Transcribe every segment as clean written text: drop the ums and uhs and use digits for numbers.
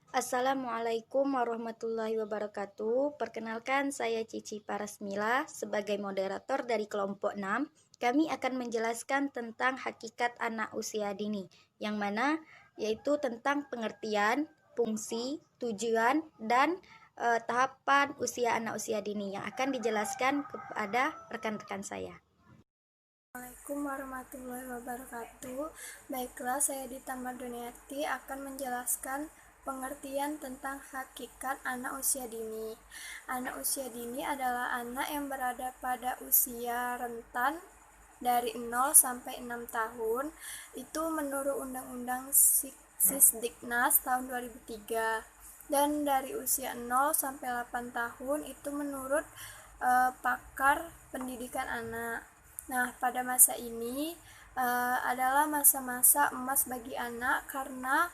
Assalamualaikum warahmatullahi wabarakatuh. Perkenalkan, saya Cici Parasmila sebagai moderator dari kelompok 6. Kami akan menjelaskan tentang hakikat anak usia dini, yang mana yaitu tentang pengertian, fungsi, tujuan, dan tahapan usia anak usia dini yang akan dijelaskan kepada rekan-rekan saya. Assalamualaikum warahmatullahi wabarakatuh. Baiklah, saya Dita Marduniati akan menjelaskan pengertian tentang hakikat anak usia dini. Anak usia dini adalah anak yang berada pada usia rentan dari 0 sampai 6 tahun. Itu menurut Undang-Undang Sisdiknas tahun 2003. Dan dari usia 0 sampai 8 tahun itu menurut pakar pendidikan anak. Nah, pada masa ini adalah masa-masa emas bagi anak karena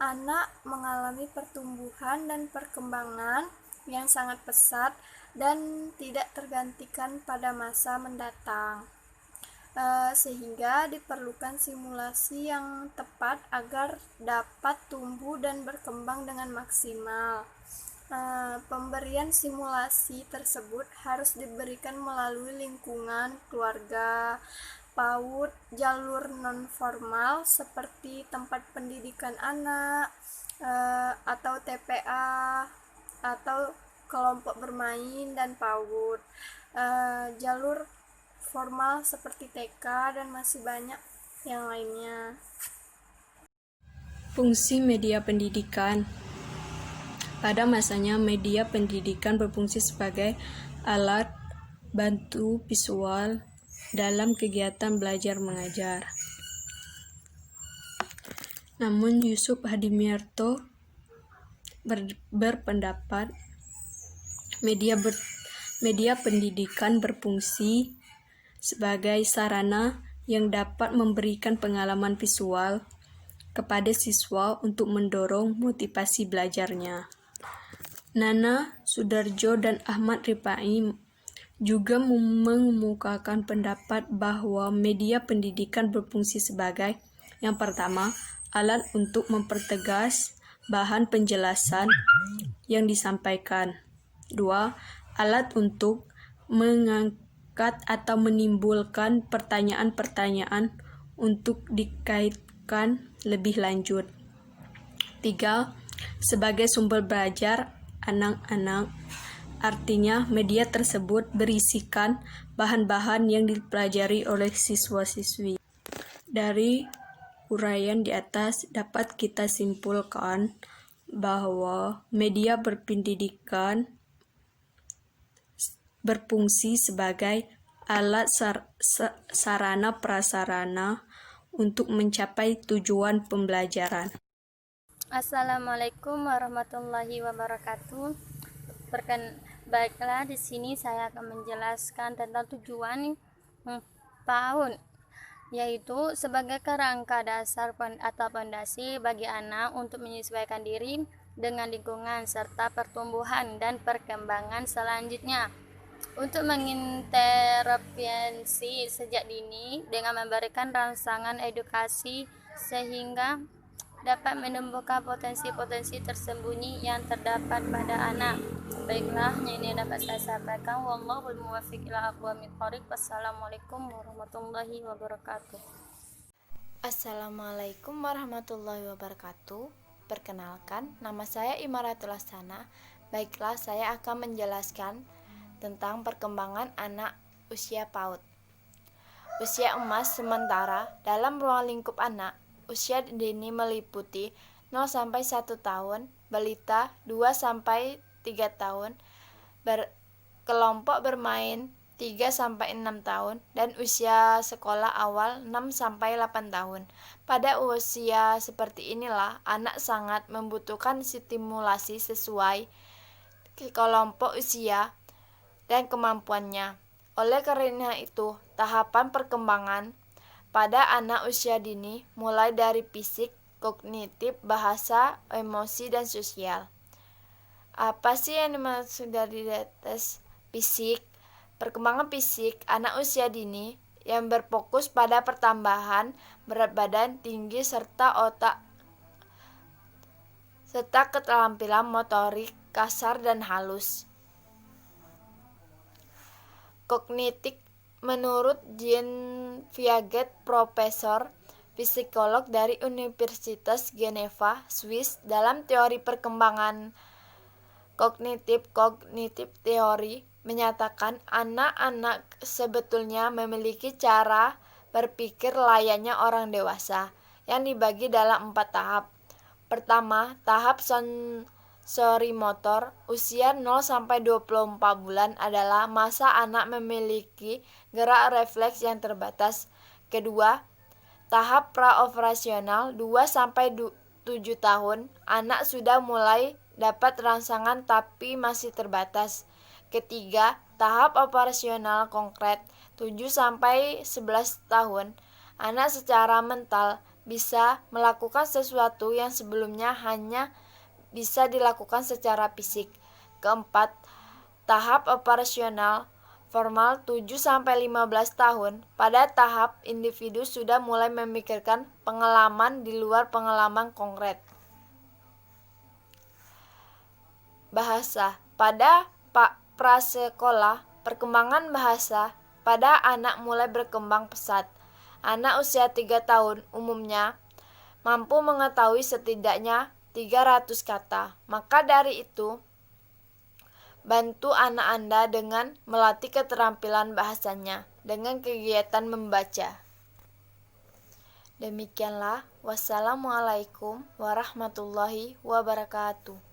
anak mengalami pertumbuhan dan perkembangan yang sangat pesat dan tidak tergantikan pada masa mendatang. Sehingga diperlukan simulasi yang tepat agar dapat tumbuh dan berkembang dengan maksimal. Pemberian simulasi tersebut harus diberikan melalui lingkungan keluarga, PAUD, jalur non-formal seperti tempat pendidikan anak, atau TPA, atau kelompok bermain dan PAUD. Jalur formal seperti TK dan masih banyak yang lainnya. Fungsi media pendidikan. Pada masanya, media pendidikan berfungsi sebagai alat bantu visual dalam kegiatan belajar mengajar. Namun Yusuf Hadimiarto berpendapat media pendidikan berfungsi sebagai sarana yang dapat memberikan pengalaman visual kepada siswa untuk mendorong motivasi belajarnya. Nana Sudarjo dan Ahmad Rifai juga mengemukakan pendapat bahwa media pendidikan berfungsi sebagai, yang pertama, alat untuk mempertegas bahan penjelasan yang disampaikan. 2. Alat untuk mengangkat atau menimbulkan pertanyaan-pertanyaan untuk dikaitkan lebih lanjut. 3. Sebagai sumber belajar anak-anak, artinya media tersebut berisikan bahan-bahan yang dipelajari oleh siswa-siswi. Dari uraian di atas dapat kita simpulkan bahwa media berpendidikan berfungsi sebagai alat sarana prasarana untuk mencapai tujuan pembelajaran. Assalamualaikum warahmatullahi wabarakatuh. Baiklah, di sini saya akan menjelaskan tentang tujuan PAUD, yaitu sebagai kerangka dasar atau fondasi bagi anak untuk menyesuaikan diri dengan lingkungan serta pertumbuhan dan perkembangan selanjutnya, untuk mengintervensi sejak dini dengan memberikan rangsangan edukasi sehingga dapat menumbuhkan potensi-potensi tersembunyi yang terdapat pada anak. Baiklah, ini dapat saya sampaikan. Wallahul muwaffiq ila aqwamit thoriq. Wassalamualaikum warahmatullahi wabarakatuh. Assalamualaikum warahmatullahi wabarakatuh. Perkenalkan, nama saya Imaratul Hasanah. Baiklah, saya akan menjelaskan tentang perkembangan anak usia PAUD. Usia emas sementara dalam ruang lingkup anak. Usia dini meliputi 0 sampai 1 tahun, balita 2 sampai 3 tahun, kelompok bermain 3 sampai 6 tahun, dan usia sekolah awal 6 sampai 8 tahun. Pada usia seperti inilah anak sangat membutuhkan stimulasi sesuai kelompok usia dan kemampuannya. Oleh karena itu, tahapan perkembangan pada anak usia dini mulai dari fisik, kognitif, bahasa, emosi, dan sosial. Apa sih yang dimaksud dari tes fisik? Perkembangan fisik anak usia dini yang berfokus pada pertambahan berat badan tinggi serta serta keterampilan motorik kasar dan halus. Kognitif menurut Jean Piaget, profesor psikolog dari Universitas Geneva, Swiss, dalam teori perkembangan kognitif teori menyatakan anak-anak sebetulnya memiliki cara berpikir layaknya orang dewasa yang dibagi dalam 4 tahap. Pertama, tahap sensori motor, usia 0-24 bulan adalah masa anak memiliki gerak refleks yang terbatas. Kedua, tahap praoperasional 2-7 tahun, anak sudah mulai dapat rangsangan tapi masih terbatas. Ketiga, tahap operasional konkret 7-11 tahun, anak secara mental bisa melakukan sesuatu yang sebelumnya hanya bisa dilakukan secara fisik. Keempat, tahap operasional formal 7-15 tahun. Pada tahap individu sudah mulai memikirkan pengalaman di luar pengalaman konkret. Bahasa. Pada prasekolah, perkembangan bahasa pada anak mulai berkembang pesat. Anak usia 3 tahun umumnya mampu mengetahui setidaknya 300 kata. Maka dari itu, bantu anak Anda dengan melatih keterampilan bahasanya dengan kegiatan membaca. Demikianlah, wassalamualaikum warahmatullahi wabarakatuh.